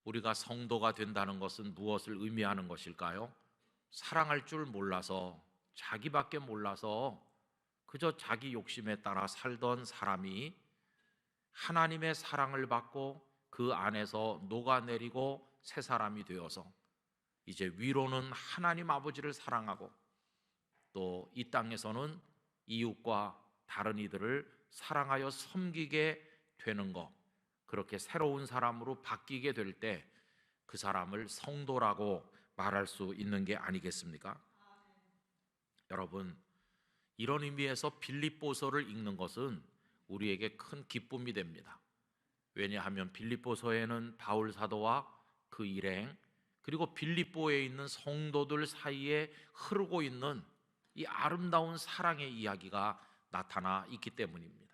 우리가 성도가 된다는 것은 무엇을 의미하는 것일까요? 사랑할 줄 몰라서, 자기밖에 몰라서 그저 자기 욕심에 따라 살던 사람이 하나님의 사랑을 받고 그 안에서 녹아내리고 새 사람이 되어서 이제 위로는 하나님 아버지를 사랑하고 또 이 땅에서는 이웃과 다른 이들을 사랑하여 섬기게 되는 것, 그렇게 새로운 사람으로 바뀌게 될 때 그 사람을 성도라고 말할 수 있는 게 아니겠습니까? 여러분, 이런 의미에서 빌립보서를 읽는 것은 우리에게 큰 기쁨이 됩니다. 왜냐하면 빌립보서에는 바울 사도와 그 일행, 그리고 빌립보에 있는 성도들 사이에 흐르고 있는 이 아름다운 사랑의 이야기가 나타나 있기 때문입니다.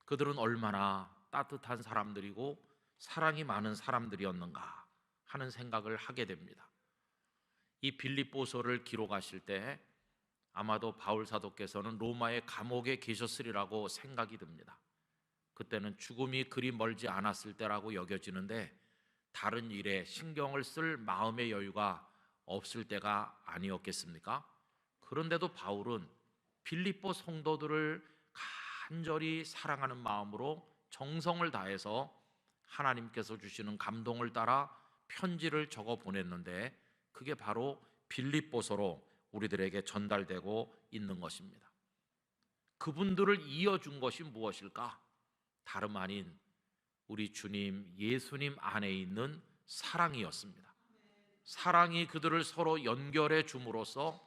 그들은 얼마나 따뜻한 사람들이고 사랑이 많은 사람들이었는가 하는 생각을 하게 됩니다. 이 빌립보서를 기록하실 때 아마도 바울 사도께서는 로마의 감옥에 계셨으리라고 생각이 듭니다. 그때는 죽음이 그리 멀지 않았을 때라고 여겨지는데 다른 일에 신경을 쓸 마음의 여유가 없을 때가 아니었겠습니까? 그런데도 바울은 빌립보 성도들을 간절히 사랑하는 마음으로 정성을 다해서 하나님께서 주시는 감동을 따라 편지를 적어 보냈는데 그게 바로 빌립보서로 우리들에게 전달되고 있는 것입니다. 그분들을 이어준 것이 무엇일까? 다름 아닌 우리 주님 예수님 안에 있는 사랑이었습니다. 사랑이 그들을 서로 연결해 줌으로써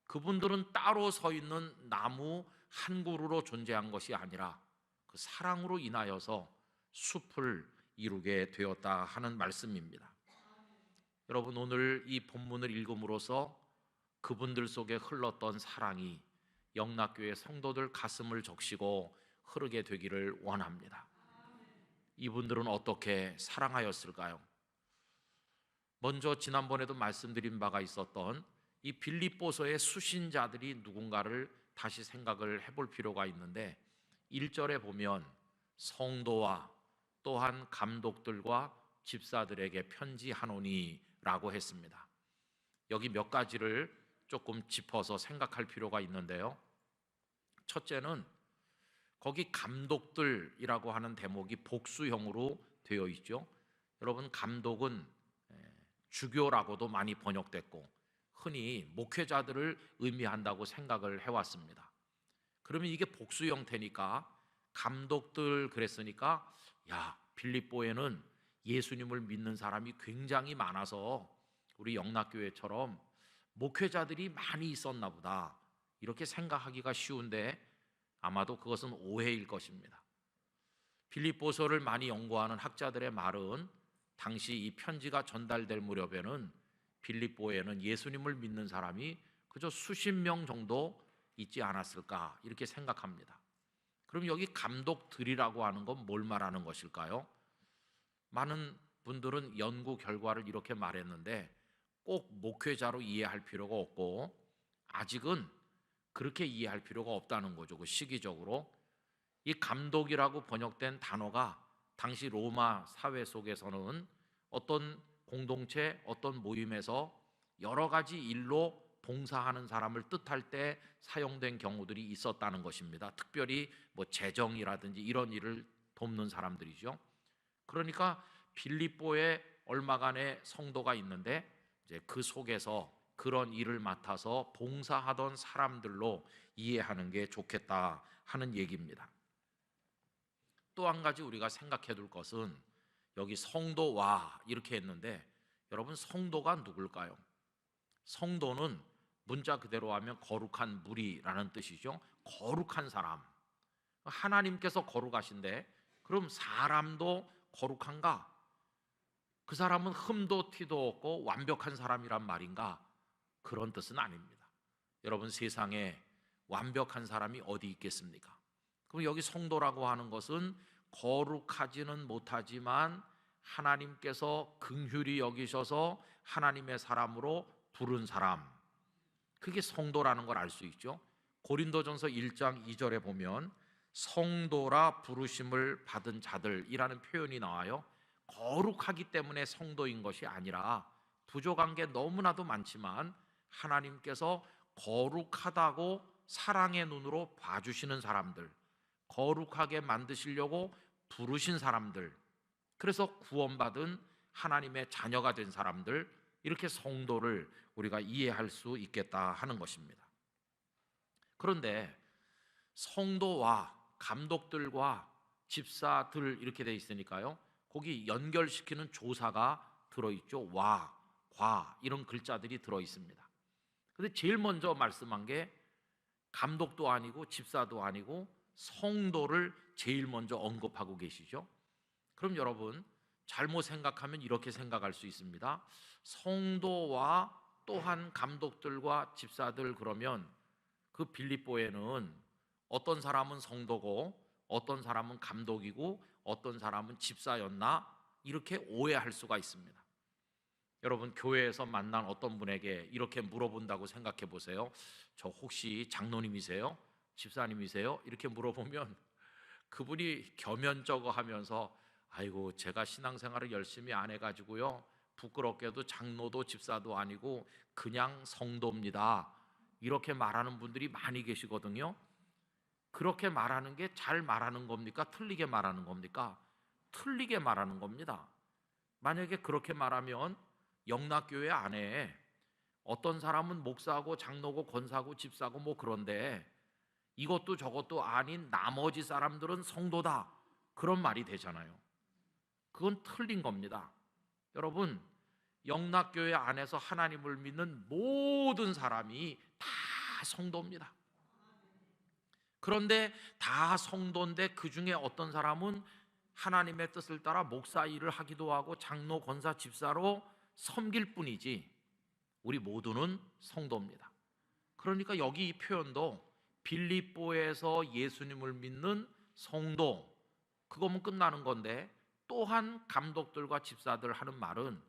그분들은 따로 서 있는 나무 한 그루로 존재한 것이 아니라 그 사랑으로 인하여서 숲을 이루게 되었다 하는 말씀입니다. 여러분, 오늘 이 본문을 읽음으로써 그분들 속에 흘렀던 사랑이 영락교회 성도들 가슴을 적시고 흐르게 되기를 원합니다. 이분들은 어떻게 사랑하였을까요? 먼저 지난번에도 말씀드린 바가 있었던 이 빌립보서의 수신자들이 누군가를 다시 생각을 해볼 필요가 있는데 1절에 보면 성도와 또한 감독들과 집사들에게 편지하노니 라고 했습니다. 여기 몇 가지를 조금 짚어서 생각할 필요가 있는데요. 첫째는 거기 감독들이라고 하는 대목이 복수형으로 되어 있죠. 여러분, 감독은 주교라고도 많이 번역됐고 흔히 목회자들을 의미한다고 생각을 해왔습니다. 그러면 이게 복수 형태니까 감독들 그랬으니까 빌립보에는 예수님을 믿는 사람이 굉장히 많아서 우리 영락교회처럼 목회자들이 많이 있었나 보다 이렇게 생각하기가 쉬운데 아마도 그것은 오해일 것입니다. 빌립보서를 많이 연구하는 학자들의 말은 당시 이 편지가 전달될 무렵에는 빌립보에는 예수님을 믿는 사람이 그저 수십 명 정도 있지 않았을까 이렇게 생각합니다. 그럼 여기 감독들이라고 하는 건 뭘 말하는 것일까요? 많은 분들은 연구 결과를 이렇게 말했는데 꼭 목회자로 이해할 필요가 없고 아직은 그렇게 이해할 필요가 없다는 거죠. 그 시기적으로 이 감독이라고 번역된 단어가 당시 로마 사회 속에서는 어떤 공동체, 어떤 모임에서 여러 가지 일로 봉사하는 사람을 뜻할 때 사용된 경우들이 있었다는 것입니다. 특별히 재정이라든지 이런 일을 돕는 사람들이죠. 그러니까 빌립보에 얼마간의 성도가 있는데 이제 그 속에서 그런 일을 맡아서 봉사하던 사람들로 이해하는 게 좋겠다 하는 얘기입니다. 또 한 가지 우리가 생각해 둘 것은 여기 성도와 이렇게 했는데 여러분, 성도가 누굴까요? 성도는 문자 그대로 하면 거룩한 무리라는 뜻이죠. 거룩한 사람. 하나님께서 거룩하신데 그럼 사람도 거룩한가? 그 사람은 흠도 티도 없고 완벽한 사람이란 말인가? 그런 뜻은 아닙니다. 여러분, 세상에 완벽한 사람이 어디 있겠습니까? 그럼 여기 성도라고 하는 것은 거룩하지는 못하지만 하나님께서 긍휼히 여기셔서 하나님의 사람으로 부른 사람, 그게 성도라는 걸 알 수 있죠. 고린도전서 1장 2절에 보면 성도라 부르심을 받은 자들이라는 표현이 나와요. 거룩하기 때문에 성도인 것이 아니라 부족한 게 너무나도 많지만 하나님께서 거룩하다고 사랑의 눈으로 봐주시는 사람들, 거룩하게 만드시려고 부르신 사람들, 그래서 구원받은 하나님의 자녀가 된 사람들, 이렇게 성도를 우리가 이해할 수 있겠다 하는 것입니다. 그런데 성도와 감독들과 집사들 이렇게 돼 있으니까요, 거기 연결시키는 조사가 들어있죠. 와, 과 이런 글자들이 들어있습니다. 근데 제일 먼저 말씀한 게 감독도 아니고 집사도 아니고 성도를 제일 먼저 언급하고 계시죠. 그럼 여러분, 잘못 생각하면 이렇게 생각할 수 있습니다. 성도와 또한 감독들과 집사들, 그러면 그 빌립보에는 어떤 사람은 성도고 어떤 사람은 감독이고 어떤 사람은 집사였나, 이렇게 오해할 수가 있습니다. 여러분, 교회에서 만난 어떤 분에게 이렇게 물어본다고 생각해 보세요. 저 혹시 장로님이세요? 집사님이세요? 이렇게 물어보면 그분이 겸연쩍어 하면서 아이고, 제가 신앙생활을 열심히 안 해가지고요, 부끄럽게도 장로도 집사도 아니고 그냥 성도입니다, 이렇게 말하는 분들이 많이 계시거든요. 그렇게 말하는 게 잘 말하는 겁니까? 틀리게 말하는 겁니까? 틀리게 말하는 겁니다. 만약에 그렇게 말하면 영락교회 안에 어떤 사람은 목사고 장로고 권사고 집사고 뭐 그런데 이것도 저것도 아닌 나머지 사람들은 성도다, 그런 말이 되잖아요. 그건 틀린 겁니다. 여러분, 영락교회 안에서 하나님을 믿는 모든 사람이 다 성도입니다. 그런데 다 성도인데 그 중에 어떤 사람은 하나님의 뜻을 따라 목사 일을 하기도 하고 장로, 권사, 집사로 섬길 뿐이지 우리 모두는 성도입니다. 그러니까 여기 이 표현도 빌립보에서 예수님을 믿는 성도, 그거면 끝나는 건데, 또한 감독들과 집사들 하는 말은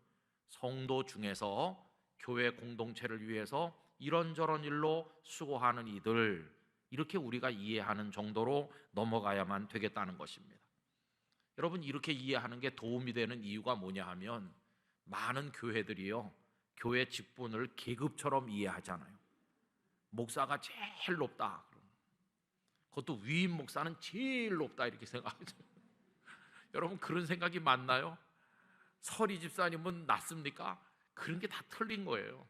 성도 중에서 교회 공동체를 위해서 이런저런 일로 수고하는 이들, 이렇게 우리가 이해하는 정도로 넘어가야만 되겠다는 것입니다. 여러분, 이렇게 이해하는 게 도움이 되는 이유가 뭐냐 하면, 많은 교회들이요, 교회 직분을 계급처럼 이해하잖아요. 목사가 제일 높다, 그것도 위임 목사는 제일 높다, 이렇게 생각하죠. 여러분, 그런 생각이 맞나요? 서리 집사님은 낫습니까? 그런 게 다 틀린 거예요.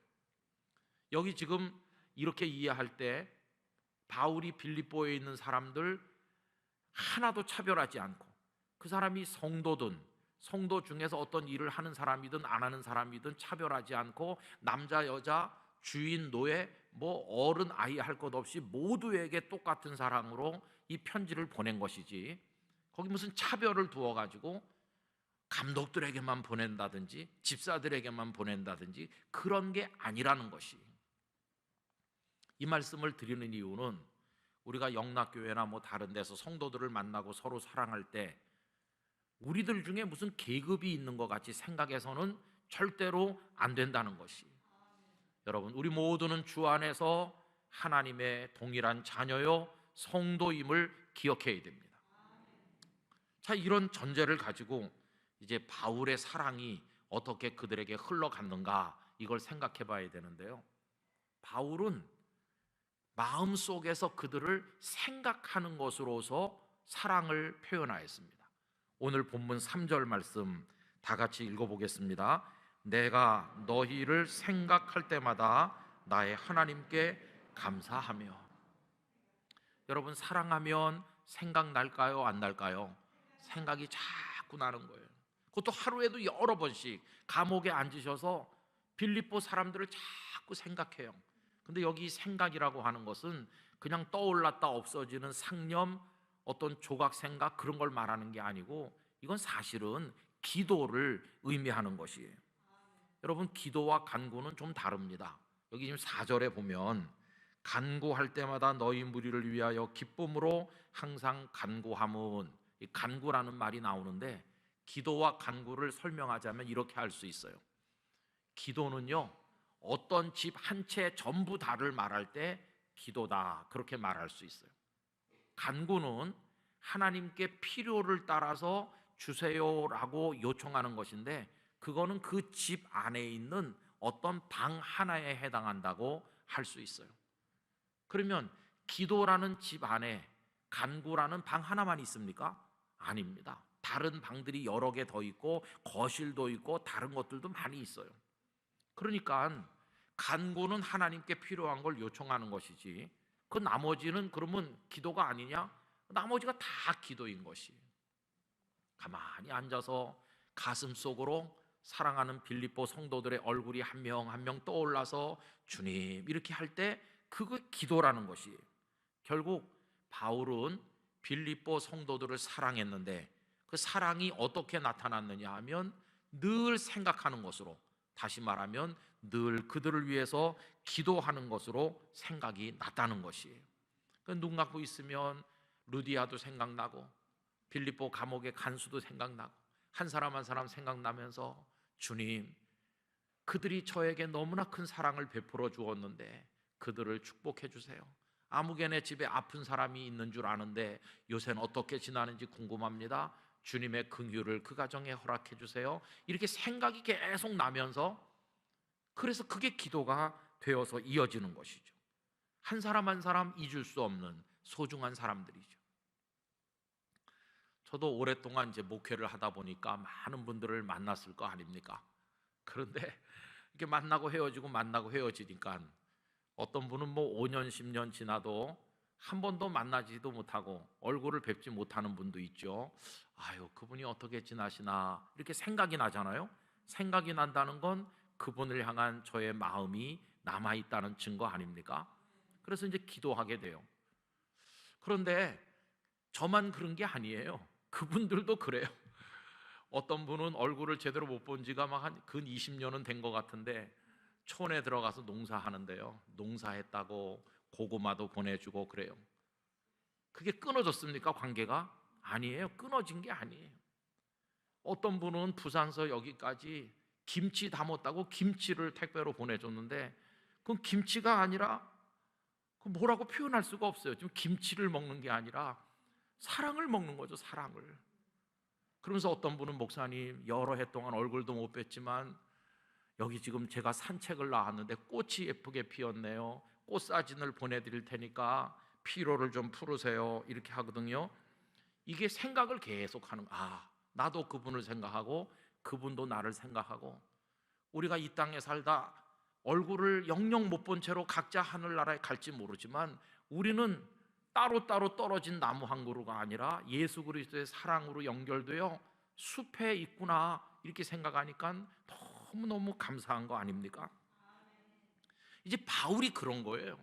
여기 지금 이렇게 이해할 때 바울이 빌립보에 있는 사람들 하나도 차별하지 않고, 그 사람이 성도든 성도 중에서 어떤 일을 하는 사람이든 안 하는 사람이든 차별하지 않고 남자, 여자, 주인, 노예, 뭐 어른, 아이 할 것 없이 모두에게 똑같은 사랑으로 이 편지를 보낸 것이지, 거기 무슨 차별을 두어가지고 감독들에게만 보낸다든지 집사들에게만 보낸다든지 그런 게 아니라는 것이. 이 말씀을 드리는 이유는 우리가 영락교회나 뭐 다른 데서 성도들을 만나고 서로 사랑할 때 우리들 중에 무슨 계급이 있는 것 같이 생각해서는 절대로 안 된다는 것이. 여러분, 우리 모두는 주 안에서 하나님의 동일한 자녀요 성도임을 기억해야 됩니다. 자, 이런 전제를 가지고 이제 바울의 사랑이 어떻게 그들에게 흘러갔는가, 이걸 생각해 봐야 되는데요, 바울은 마음속에서 그들을 생각하는 것으로서 사랑을 표현하였습니다. 오늘 본문 3절 말씀 다 같이 읽어보겠습니다. 내가 너희를 생각할 때마다 나의 하나님께 감사하며. 여러분, 사랑하면 생각날까요? 안 날까요? 생각이 자꾸 나는 거예요. 그것도 하루에도 여러 번씩 감옥에 앉으셔서 빌립보 사람들을 자꾸 생각해요. 근데 여기 생각이라고 하는 것은 그냥 떠올랐다 없어지는 상념, 어떤 조각 생각, 그런 걸 말하는 게 아니고 이건 사실은 기도를 의미하는 것이에요. 여러분, 기도와 간구는 좀 다릅니다. 여기 지금 4절에 보면 간구할 때마다 너희 무리를 위하여 기쁨으로 항상 간구함은, 이 간구라는 말이 나오는데 기도와 간구를 설명하자면 이렇게 할 수 있어요. 기도는요, 어떤 집 한 채 전부 다를 말할 때 기도다, 그렇게 말할 수 있어요. 간구는 하나님께 필요를 따라서 주세요라고 요청하는 것인데, 그거는 그 집 안에 있는 어떤 방 하나에 해당한다고 할 수 있어요. 그러면 기도라는 집 안에 간구라는 방 하나만 있습니까? 아닙니다. 다른 방들이 여러 개 더 있고 거실도 있고 다른 것들도 많이 있어요. 그러니까 간구는 하나님께 필요한 걸 요청하는 것이지, 그 나머지는 그러면 기도가 아니냐? 나머지가 다 기도인 것이. 가만히 앉아서 가슴 속으로 사랑하는 빌립보 성도들의 얼굴이 한 명 한 명 떠올라서 주님 이렇게 할 때, 그거 기도라는 것이. 결국 바울은 빌립보 성도들을 사랑했는데, 그 사랑이 어떻게 나타났느냐 하면 늘 생각하는 것으로, 다시 말하면 늘 그들을 위해서 기도하는 것으로 생각이 났다는 것이에요. 눈 감고 있으면 루디아도 생각나고 빌립보 감옥의 간수도 생각나고 한 사람 한 사람 생각나면서, 주님, 그들이 저에게 너무나 큰 사랑을 베풀어 주었는데 그들을 축복해 주세요. 아무개네 집에 아픈 사람이 있는 줄 아는데 요새는 어떻게 지나는지 궁금합니다. 주님의 긍휼을 그 가정에 허락해 주세요. 이렇게 생각이 계속 나면서, 그래서 그게 기도가 되어서 이어지는 것이죠. 한 사람 한 사람 잊을 수 없는 소중한 사람들이죠. 저도 오랫동안 이제 목회를 하다 보니까 많은 분들을 만났을 거 아닙니까? 그런데 이렇게 만나고 헤어지고 만나고 헤어지니까 어떤 분은 뭐 5년 10년 지나도 한 번도 만나지도 못하고 얼굴을 뵙지 못하는 분도 있죠. 아유, 그분이 어떻게 지나시나 이렇게 생각이 나잖아요. 생각이 난다는 건 그분을 향한 저의 마음이 남아있다는 증거 아닙니까? 그래서 이제 기도하게 돼요. 그런데 저만 그런 게 아니에요. 그분들도 그래요. 어떤 분은 얼굴을 제대로 못 본 지가 막 한 근 20년은 된 것 같은데 촌에 들어가서 농사하는데요, 농사했다고 고구마도 보내주고 그래요. 그게 끊어졌습니까? 관계가? 아니에요. 끊어진 게 아니에요. 어떤 분은 부산서 여기까지 김치 담았다고 김치를 택배로 보내줬는데, 그건 김치가 아니라 그 뭐라고 표현할 수가 없어요. 지금 김치를 먹는 게 아니라 사랑을 먹는 거죠, 사랑을. 그러면서 어떤 분은, 목사님 여러 해 동안 얼굴도 못 뵀지만 여기 지금 제가 산책을 나왔는데 꽃이 예쁘게 피었네요. 꽃 사진을 보내드릴 테니까 피로를 좀 풀으세요. 이렇게 하거든요. 이게 생각을 계속하는, 나도 그분을 생각하고 그분도 나를 생각하고, 우리가 이 땅에 살다 얼굴을 영영 못 본 채로 각자 하늘나라에 갈지 모르지만 우리는 따로따로 떨어진 나무 한 그루가 아니라 예수 그리스도의 사랑으로 연결되어 숲에 있구나, 이렇게 생각하니까 너무너무 감사한 거 아닙니까? 이제 바울이 그런 거예요.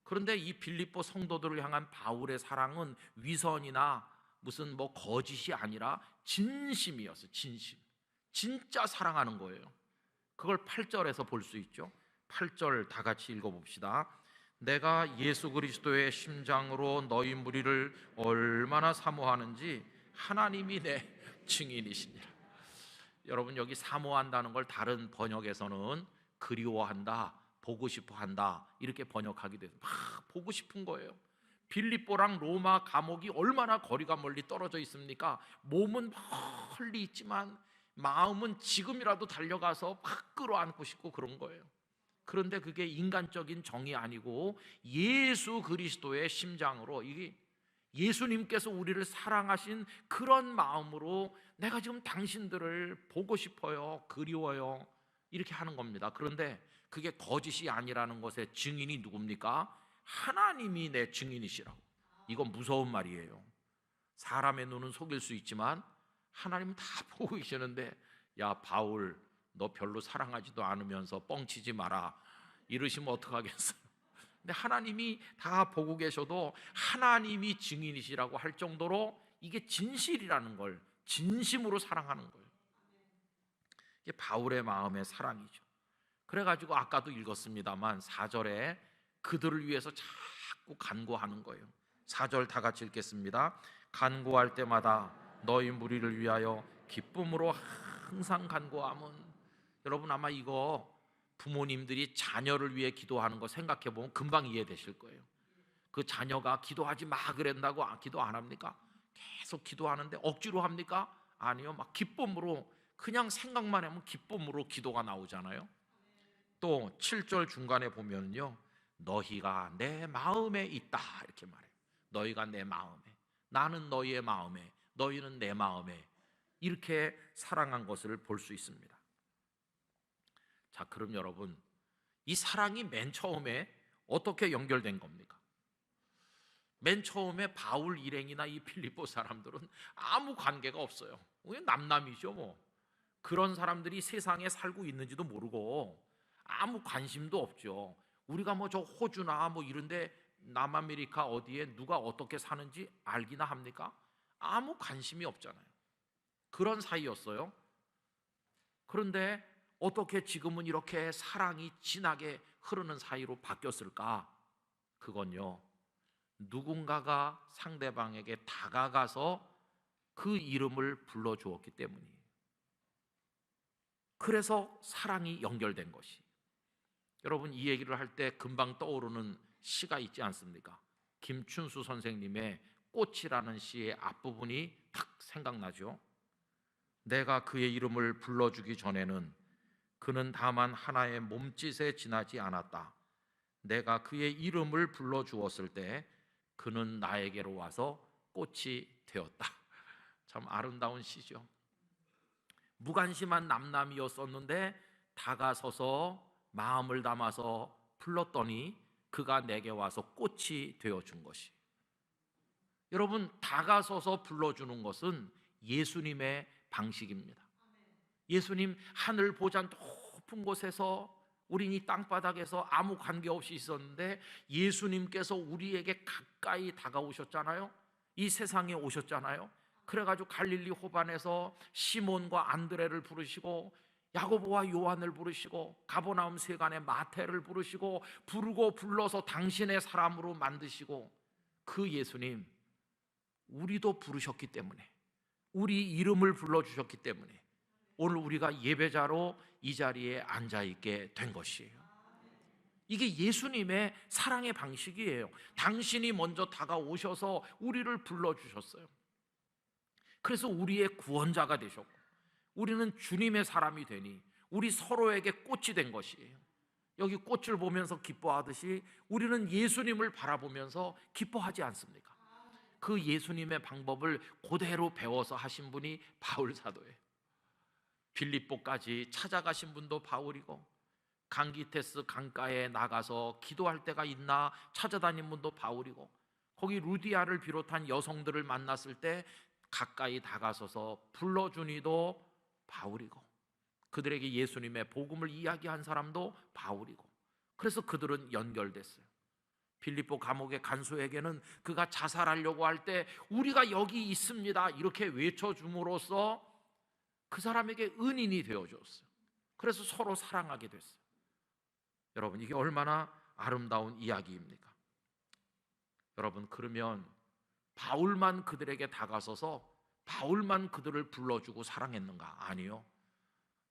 그런데 이 빌립보 성도들을 향한 바울의 사랑은 위선이나 무슨 뭐 거짓이 아니라 진심이었어요. 진심. 진짜 사랑하는 거예요. 그걸 8절에서 볼 수 있죠. 8절 다 같이 읽어봅시다. 내가 예수 그리스도의 심장으로 너희 무리를 얼마나 사모하는지 하나님이 내 증인이시니라. 여러분, 여기 사모한다는 걸 다른 번역에서는 그리워한다, 보고 싶어 한다, 이렇게 번역하기도 해요. 막 보고 싶은 거예요. 빌립보랑 로마 감옥이 얼마나 거리가 멀리 떨어져 있습니까? 몸은 멀리 있지만 마음은 지금이라도 달려가서 막 끌어안고 싶고 그런 거예요. 그런데 그게 인간적인 정이 아니고 예수 그리스도의 심장으로, 이게 예수님께서 우리를 사랑하신 그런 마음으로 내가 지금 당신들을 보고 싶어요, 그리워요, 이렇게 하는 겁니다. 그런데 그게 거짓이 아니라는 것의 증인이 누굽니까? 하나님이 내 증인이시라고. 이건 무서운 말이에요. 사람의 눈은 속일 수 있지만 하나님은 다 보고 계시는데, 야 바울, 너 별로 사랑하지도 않으면서 뻥치지 마라, 이러시면 어떡하겠어요? 근데 하나님이 다 보고 계셔도 하나님이 증인이시라고 할 정도로 이게 진실이라는 걸, 진심으로 사랑하는 거예요. 이게 바울의 마음의 사랑이죠. 그래가지고 아까도 읽었습니다만 4절에 그들을 위해서 자꾸 간구하는 거예요. 4절 다 같이 읽겠습니다. 간구할 때마다 너희 무리를 위하여 기쁨으로 항상 간구함은. 여러분, 아마 이거 부모님들이 자녀를 위해 기도하는 거 생각해 보면 금방 이해되실 거예요. 그 자녀가 기도하지 마 그랬다고 기도 안 합니까? 계속 기도하는데 억지로 합니까? 아니요. 막 기쁨으로, 그냥 생각만 하면 기쁨으로 기도가 나오잖아요. 또 7절 중간에 보면요, 너희가 내 마음에 있다 이렇게 말해요. 너희가 내 마음에, 나는 너희의 마음에, 너희는 내 마음에, 이렇게 사랑한 것을 볼 수 있습니다. 자, 그럼 여러분, 이 사랑이 맨 처음에 어떻게 연결된 겁니까? 맨 처음에 바울 일행이나 이 필리포 사람들은 아무 관계가 없어요. 그냥 남남이죠 뭐. 그런 사람들이 세상에 살고 있는지도 모르고 아무 관심도 없죠. 우리가 뭐 저 호주나 뭐 이런데 남아메리카 어디에 누가 어떻게 사는지 알기나 합니까? 아무 관심이 없잖아요. 그런 사이였어요. 그런데 어떻게 지금은 이렇게 사랑이 진하게 흐르는 사이로 바뀌었을까? 그건요, 누군가가 상대방에게 다가가서 그 이름을 불러주었기 때문이에요. 그래서 사랑이 연결된 것이. 여러분, 이 얘기를 할 때 금방 떠오르는 시가 있지 않습니까? 김춘수 선생님의 꽃이라는 시의 앞부분이 딱 생각나죠. 내가 그의 이름을 불러주기 전에는 그는 다만 하나의 몸짓에 지나지 않았다. 내가 그의 이름을 불러주었을 때 그는 나에게로 와서 꽃이 되었다. 참 아름다운 시죠. 무관심한 남남이었었는데 다가서서 마음을 담아서 불렀더니 그가 내게 와서 꽃이 되어준 것이. 여러분, 다가서서 불러주는 것은 예수님의 방식입니다. 예수님 하늘 보좌 높은 곳에서 우린 이 땅바닥에서 아무 관계없이 있었는데 예수님께서 우리에게 가까이 다가오셨잖아요. 이 세상에 오셨잖아요. 그래가지고 갈릴리 호반에서 시몬과 안드레를 부르시고 야고보와 요한을 부르시고 가버나움 세간의 마태를 부르시고 부르고 불러서 당신의 사람으로 만드시고, 그 예수님 우리도 부르셨기 때문에, 우리 이름을 불러주셨기 때문에 오늘 우리가 예배자로 이 자리에 앉아있게 된 것이에요. 이게 예수님의 사랑의 방식이에요. 당신이 먼저 다가오셔서 우리를 불러주셨어요. 그래서 우리의 구원자가 되셨고 우리는 주님의 사람이 되니 우리 서로에게 꽃이 된 것이에요. 여기 꽃을 보면서 기뻐하듯이 우리는 예수님을 바라보면서 기뻐하지 않습니까? 그 예수님의 방법을 그대로 배워서 하신 분이 바울 사도예요. 빌립보까지 찾아가신 분도 바울이고, 강기테스 강가에 나가서 기도할 때가 있나 찾아다닌 분도 바울이고, 거기 루디아를 비롯한 여성들을 만났을 때 가까이 다가서서 불러준 이도 바울이고, 그들에게 예수님의 복음을 이야기한 사람도 바울이고, 그래서 그들은 연결됐어요. 빌립보 감옥의 간수에게는 그가 자살하려고 할 때 우리가 여기 있습니다 이렇게 외쳐줌으로써 그 사람에게 은인이 되어줬어요. 그래서 서로 사랑하게 됐어요. 여러분, 이게 얼마나 아름다운 이야기입니까? 여러분, 그러면 바울만 그들에게 다가서서 바울만 그들을 불러주고 사랑했는가? 아니요.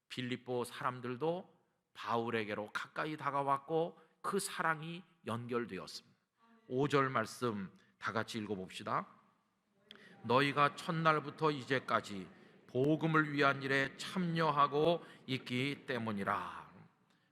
빌립보 사람들도 바울에게로 가까이 다가왔고 그 사랑이 연결되었습니다. 5절 말씀 다 같이 읽어봅시다. 너희가 첫날부터 이제까지 복음을 위한 일에 참여하고 있기 때문이라.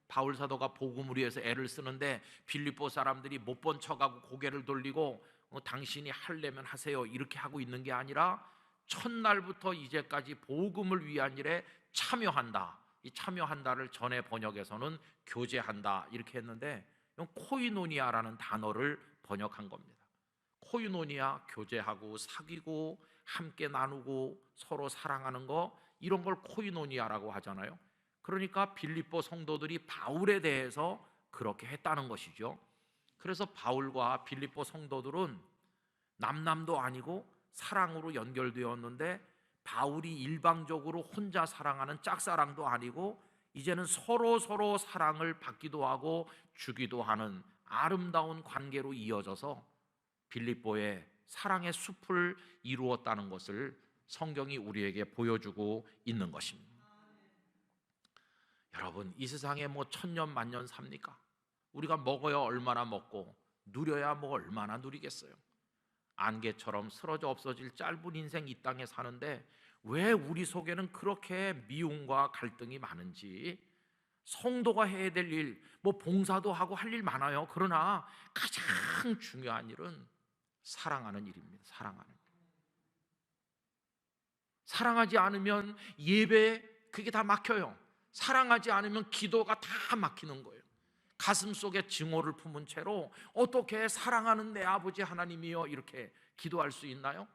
바울 사도가 복음을 위해서 애를 쓰는데 빌립보 사람들이 못 본 척하고 고개를 돌리고 당신이 하려면 하세요 이렇게 하고 있는 게 아니라 첫날부터 이제까지 복음을 위한 일에 참여한다. 이 참여한다를 전에 번역에서는 교제한다 이렇게 했는데 이건 코이노니아라는 단어를 번역한 겁니다. 코이노니아, 교제하고 사귀고 함께 나누고 서로 사랑하는 거, 이런 걸 코이노니아라고 하잖아요. 그러니까 빌립보 성도들이 바울에 대해서 그렇게 했다는 것이죠. 그래서 바울과 빌립보 성도들은 남남도 아니고 사랑으로 연결되었는데, 바울이 일방적으로 혼자 사랑하는 짝사랑도 아니고 이제는 서로 사랑을 받기도 하고 주기도 하는 아름다운 관계로 이어져서 빌립보의 사랑의 숲을 이루었다는 것을 성경이 우리에게 보여주고 있는 것입니다. 여러분, 이 세상에 뭐 천년 만년 삽니까? 우리가 먹어야 얼마나 먹고 누려야 뭐 얼마나 누리겠어요? 안개처럼 쓰러져 없어질 짧은 인생 이 땅에 사는데 왜 우리 속에는 그렇게 미움과 갈등이 많은지. 성도가 해야 될 일, 뭐 봉사도 하고 할 일 많아요. 그러나 가장 중요한 일은 사랑하는 일입니다. 사랑하는 일. 사랑하지 않으면 예배 그게 다 막혀요. 사랑하지 않으면 기도가 다 막히는 거예요. 가슴 속에 증오를 품은 채로 어떻게 사랑하는 내 아버지 하나님이여 이렇게 기도할 수 있나요?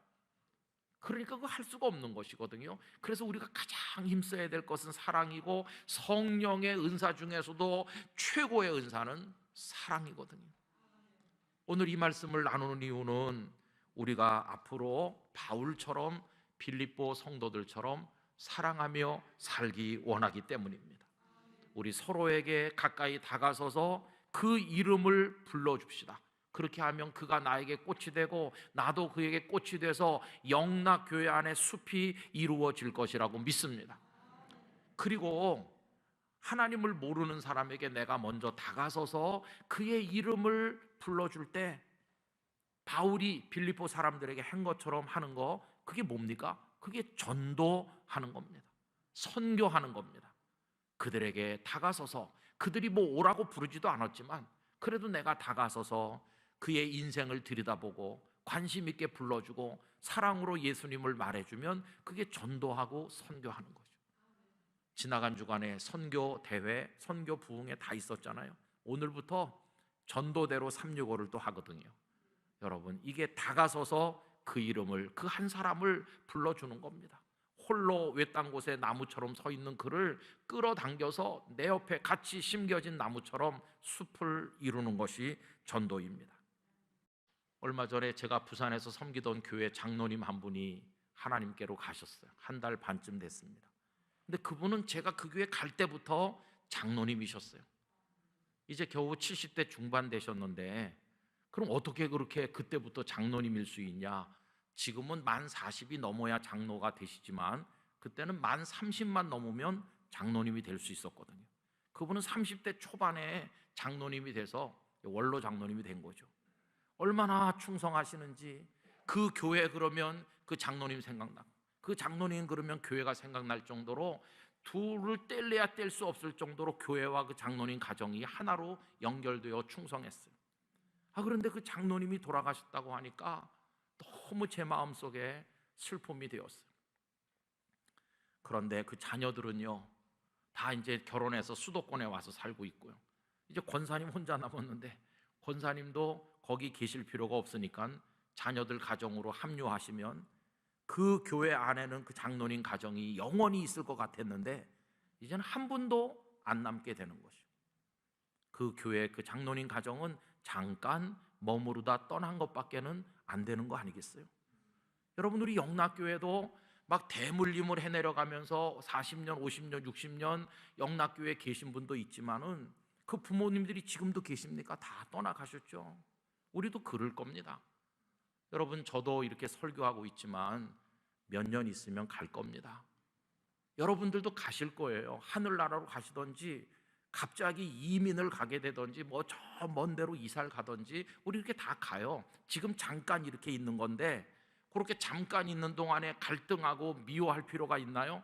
그러니까 그거 할 수가 없는 것이거든요. 그래서 우리가 가장 힘써야 될 것은 사랑이고, 성령의 은사 중에서도 최고의 은사는 사랑이거든요. 오늘 이 말씀을 나누는 이유는 우리가 앞으로 바울처럼 빌립보 성도들처럼 사랑하며 살기 원하기 때문입니다. 우리 서로에게 가까이 다가서서 그 이름을 불러줍시다. 그렇게 하면 그가 나에게 꽃이 되고 나도 그에게 꽃이 돼서 영락교회 안에 숲이 이루어질 것이라고 믿습니다. 그리고 하나님을 모르는 사람에게 내가 먼저 다가서서 그의 이름을 불러줄 때 바울이 빌립보 사람들에게 한 것처럼 하는 거, 그게 뭡니까? 그게 전도하는 겁니다. 선교하는 겁니다. 그들에게 다가서서, 그들이 뭐 오라고 부르지도 않았지만 그래도 내가 다가서서 그의 인생을 들여다보고 관심 있게 불러주고 사랑으로 예수님을 말해주면 그게 전도하고 선교하는 거죠. 지나간 주간에 선교 대회, 선교 부흥회 다 있었잖아요. 오늘부터 전도대로 365를 또 하거든요. 여러분, 이게 다가서서 그 이름을, 그 한 사람을 불러주는 겁니다. 홀로 외딴 곳에 나무처럼 서 있는 그를 끌어당겨서 내 옆에 같이 심겨진 나무처럼 숲을 이루는 것이 전도입니다. 얼마 전에 제가 부산에서 섬기던 교회 장로님 한 분이 하나님께로 가셨어요. 한 달 반쯤 됐습니다. 근데 그분은 제가 그 교회 갈 때부터 장로님이셨어요. 이제 겨우 70대 중반 되셨는데 그럼 어떻게 그렇게 그때부터 장로님일 수 있냐? 지금은 만 40이 넘어야 장로가 되시지만 그때는 만 30만 넘으면 장로님이 될 수 있었거든요. 그분은 30대 초반에 장로님이 돼서 원로 장로님이 된 거죠. 얼마나 충성하시는지. 그 교회 그러면 그 장로님 생각나, 그 장로님 그러면 교회가 생각날 정도로 둘을 뗄래야 뗄 수 없을 정도로 교회와 그 장로님 가정이 하나로 연결되어 충성했어요. 그런데 그 장로님이 돌아가셨다고 하니까 너무 제 마음속에 슬픔이 되었어요. 그런데 그 자녀들은요, 다 이제 결혼해서 수도권에 와서 살고 있고요. 이제 권사님 혼자 남았는데 권사님도 거기 계실 필요가 없으니까 자녀들 가정으로 합류하시면 그 교회 안에는 그 장로님 가정이 영원히 있을 것 같았는데 이제는 한 분도 안 남게 되는 것이죠. 그 교회 그 장로님 가정은 잠깐 머무르다 떠난 것밖에는 안 되는 거 아니겠어요? 여러분, 우리 영락교회도 막 대물림을 해내려가면서 40년, 50년, 60년 영락교회에 계신 분도 있지만은 그 부모님들이 지금도 계십니까? 다 떠나가셨죠. 우리도 그럴 겁니다. 여러분, 저도 이렇게 설교하고 있지만 몇 년 있으면 갈 겁니다. 여러분들도 가실 거예요. 하늘나라로 가시던지 갑자기 이민을 가게 되던지 뭐 저 먼 데로 이사를 가던지 우리 이렇게 다 가요. 지금 잠깐 이렇게 있는 건데 그렇게 잠깐 있는 동안에 갈등하고 미워할 필요가 있나요?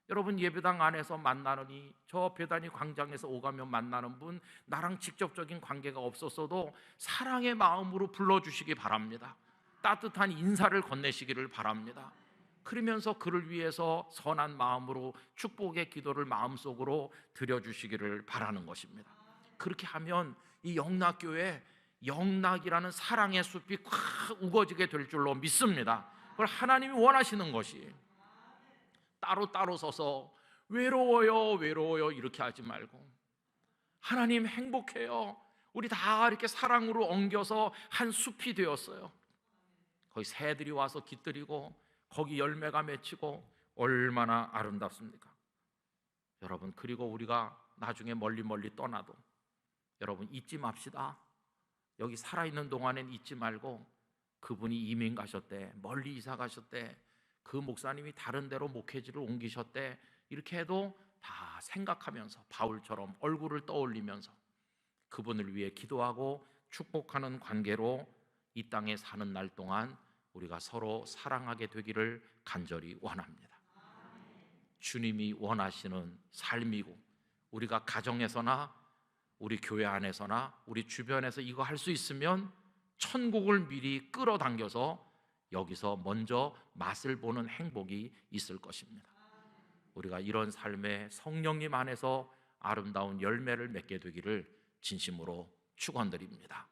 여러분, 예배당 안에서 만나느니 저 배단위 광장에서 오가면 만나는 분, 나랑 직접적인 관계가 없었어도 사랑의 마음으로 불러주시기 바랍니다. 따뜻한 인사를 건네시기를 바랍니다. 그러면서 그를 위해서 선한 마음으로 축복의 기도를 마음속으로 드려주시기를 바라는 것입니다. 그렇게 하면 이 영락교회, 영락이라는 사랑의 숲이 확 우거지게 될 줄로 믿습니다. 그걸 하나님이 원하시는 것이, 따로 서서 외로워요 외로워요 이렇게 하지 말고 하나님 행복해요, 우리 다 이렇게 사랑으로 엉겨서 한 숲이 되었어요. 거기 새들이 와서 깃들이고 거기 열매가 맺히고 얼마나 아름답습니까? 여러분, 그리고 우리가 나중에 멀리 떠나도 여러분 잊지 맙시다. 여기 살아있는 동안엔 잊지 말고 그분이 이민 가셨대, 멀리 이사 가셨대, 그 목사님이 다른 데로 목회지를 옮기셨대, 이렇게 해도 다 생각하면서 바울처럼 얼굴을 떠올리면서 그분을 위해 기도하고 축복하는 관계로 이 땅에 사는 날 동안 우리가 서로 사랑하게 되기를 간절히 원합니다. 주님이 원하시는 삶이고, 우리가 가정에서나 우리 교회 안에서나 우리 주변에서 이거 할 수 있으면 천국을 미리 끌어당겨서 여기서 먼저 맛을 보는 행복이 있을 것입니다. 우리가 이런 삶에 성령님 안에서 아름다운 열매를 맺게 되기를 진심으로 축원드립니다.